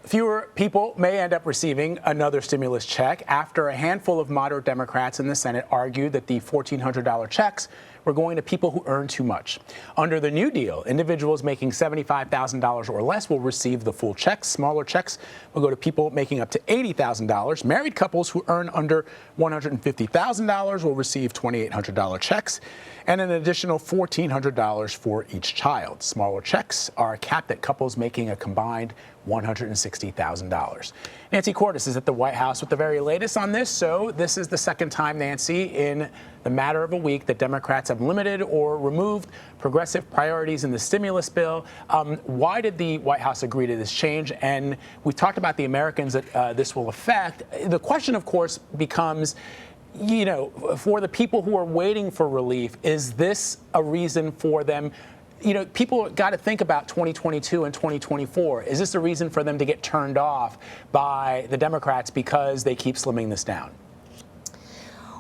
Fewer people may end up receiving another stimulus check after a handful of moderate Democrats in the Senate argued that the $1,400 checks were going to people who earn too much. Under the new deal, individuals making $75,000 or less will receive the full checks. Smaller checks will go to people making up to $80,000. Married couples who earn under $150,000 will receive $2,800 checks and an additional $1,400 for each child. Smaller checks are capped at couples making a combined $160,000. Nancy Cordes is at the White House with the very latest on this. So this is the second time, Nancy, in the matter of a week that Democrats have limited or removed progressive priorities in the stimulus bill. Why did the White House agree to this change? And we've talked about the Americans that this will affect. The question, of course, becomes, you know, for the people who are waiting for relief, is this a reason for them? You know, people got to think about 2022 and 2024. Is this a reason for them to get turned off by the Democrats because they keep slimming this down?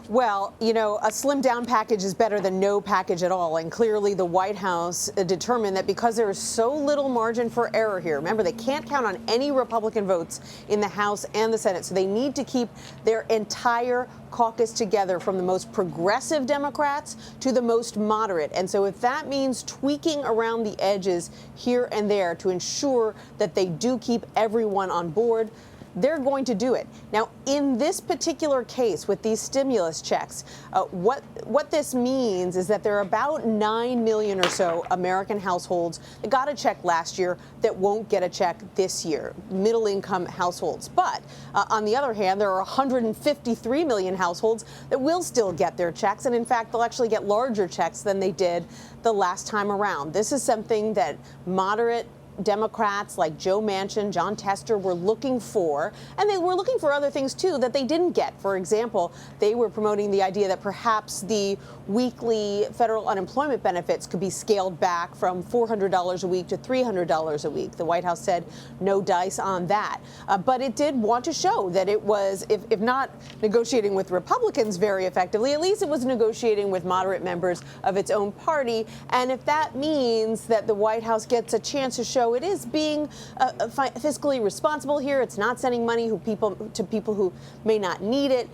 Well, you know, a slimmed down package is better than no package at all. And clearly the White House determined that because there is so little margin for error here, remember, they can't count on any Republican votes in the House and the Senate. So they need to keep their entire caucus together, from the most progressive Democrats to the most moderate. And so if that means tweaking around the edges here and there to ensure that they do keep everyone on board, they're going to do it. Now, in this particular case with these stimulus checks, what this means is that there are about 9 million or so American households that got a check last year that won't get a check this year, middle-income households. But on the other hand, there are 153 million households that will still get their checks, and in fact, they'll actually get larger checks than they did the last time around. This is something that moderate Democrats like Joe Manchin, John Tester were looking for, and they were looking for other things too that they didn't get. For example, they were promoting the idea that perhaps the weekly federal unemployment benefits could be scaled back from $400 a week to $300 a week. The White House said no dice on that. But it did want to show that it was, if not negotiating with Republicans very effectively, at least it was negotiating with moderate members of its own party. And if that means that the White House gets a chance to show it is being fiscally responsible here, it's not sending money to people who may not need it,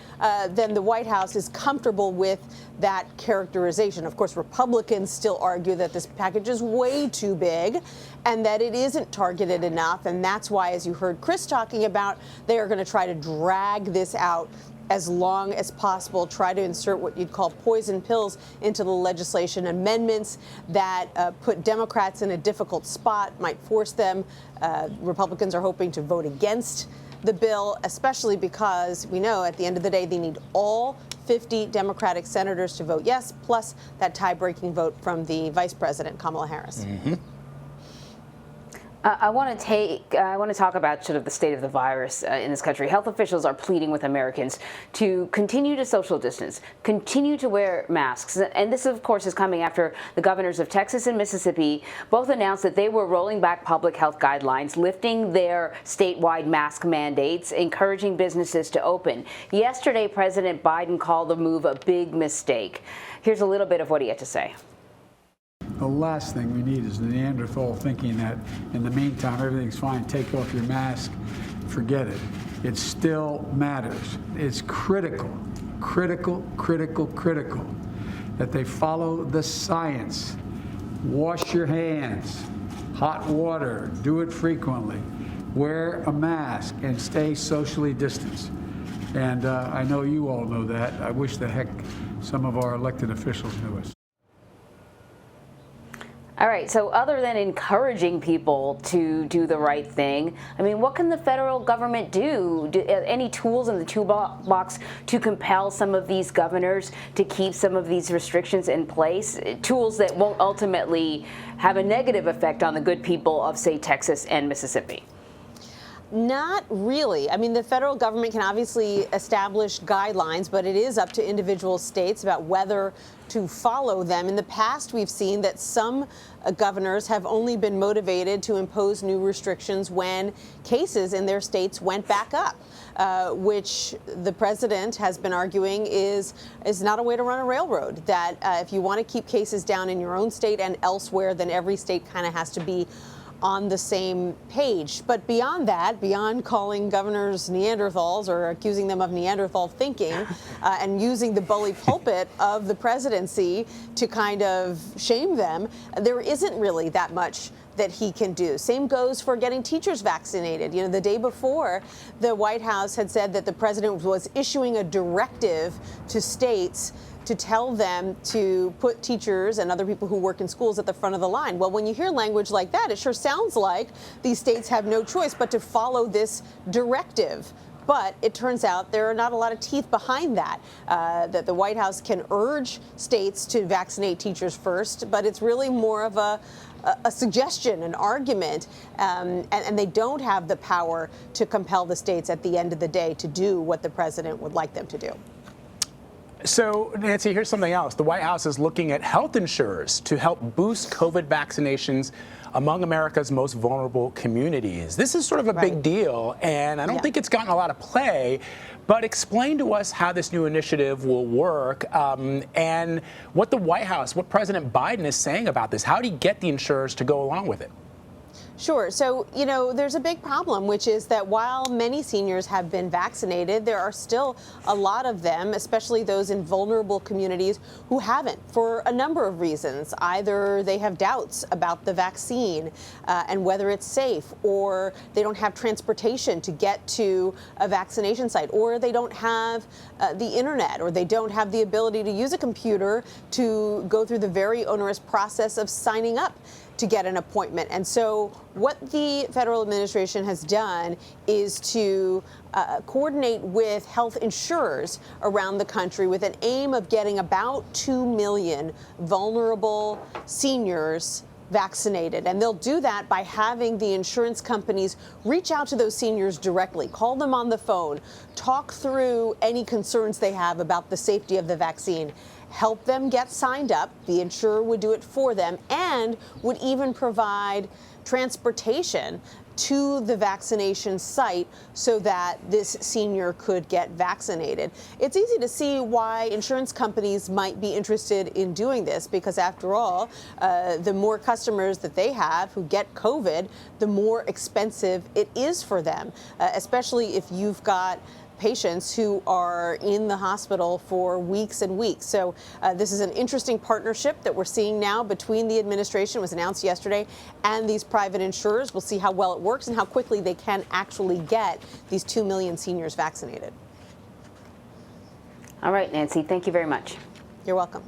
then the White House is comfortable with that characterization. Of course, Republicans still argue that this package is way too big and that it isn't targeted enough. And that's why, as you heard Chris talking about, they are going to try to drag this out as long as possible, try to insert what you'd call poison pills into the legislation, amendments that put Democrats in a difficult spot, might force them. Republicans are hoping to vote against the bill, especially because we know at the end of the day they need all 50 Democratic senators to vote yes, plus that tie-breaking vote from the Vice President, Kamala Harris. Mm-hmm. I want to talk about sort of the state of the virus in this country. Health officials are pleading with Americans to continue to social distance, continue to wear masks. And this, of course, is coming after the governors of Texas and Mississippi both announced that they were rolling back public health guidelines, lifting their statewide mask mandates, encouraging businesses to open. Yesterday, President Biden called the move a big mistake. Here's a little bit of what he had to say. The last thing we need is the Neanderthal thinking that in the meantime everything's fine, take off your mask, forget it. It still matters. It's critical that they follow the science. Wash your hands, hot water, do it frequently, wear a mask, and stay socially distanced. And I know you all know that. I wish the heck some of our elected officials knew it. All right, so other than encouraging people to do the right thing, I mean, what can the federal government do? Any tools in the toolbox to compel some of these governors to keep some of these restrictions in place? Tools that won't ultimately have a negative effect on the good people of, say, Texas and Mississippi? Not really. I mean, the federal government can obviously establish guidelines, but it is up to individual states about whether to follow them. In the past, we've seen that some governors have only been motivated to impose new restrictions when cases in their states went back up, which the president has been arguing is not a way to run a railroad, that if you want to keep cases down in your own state and elsewhere, then every state kind of has to be on the same page. But beyond that, beyond calling governors Neanderthals or accusing them of Neanderthal thinking and using the bully pulpit of the presidency to kind of shame them, there isn't really that much that he can do. Same goes for getting teachers vaccinated. You know, the day before, the White House had said that the president was issuing a directive to states to tell them to put teachers and other people who work in schools at the front of the line. Well, when you hear language like that, it sure sounds like these states have no choice but to follow this directive. But it turns out there are not a lot of teeth behind that, that the White House can urge states to vaccinate teachers first, but it's really more of a suggestion, an argument, and they don't have the power to compel the states at the end of the day to do what the president would like them to do. So, Nancy, here's something else. The White House is looking at health insurers to help boost COVID vaccinations among America's most vulnerable communities. This is sort of a big deal, and I don't think it's gotten a lot of play. But explain to us how this new initiative will work and what the White House, what President Biden is saying about this. How do you get the insurers to go along with it? Sure. So, you know, there's a big problem, which is that while many seniors have been vaccinated, there are still a lot of them, especially those in vulnerable communities, who haven't for a number of reasons. Either they have doubts about the vaccine and whether it's safe, or they don't have transportation to get to a vaccination site, or they don't have the internet, or they don't have the ability to use a computer to go through the very onerous process of signing up to get an appointment. And so what the federal administration has done is to coordinate with health insurers around the country with an aim of getting about 2 million vulnerable seniors vaccinated. And they'll do that by having the insurance companies reach out to those seniors directly, call them on the phone, talk through any concerns they have about the safety of the vaccine, help them get signed up. The insurer would do it for them and would even provide transportation to the vaccination site so that this senior could get vaccinated. It's easy to see why insurance companies might be interested in doing this, because after all, the more customers that they have who get COVID, the more expensive it is for them, especially if you've got patients who are in the hospital for weeks and weeks. So this is an interesting partnership that we're seeing now between the administration, was announced yesterday, and these private insurers. We'll see how well it works and how quickly they can actually get these 2 million seniors vaccinated. All right, Nancy, thank you very much. You're welcome.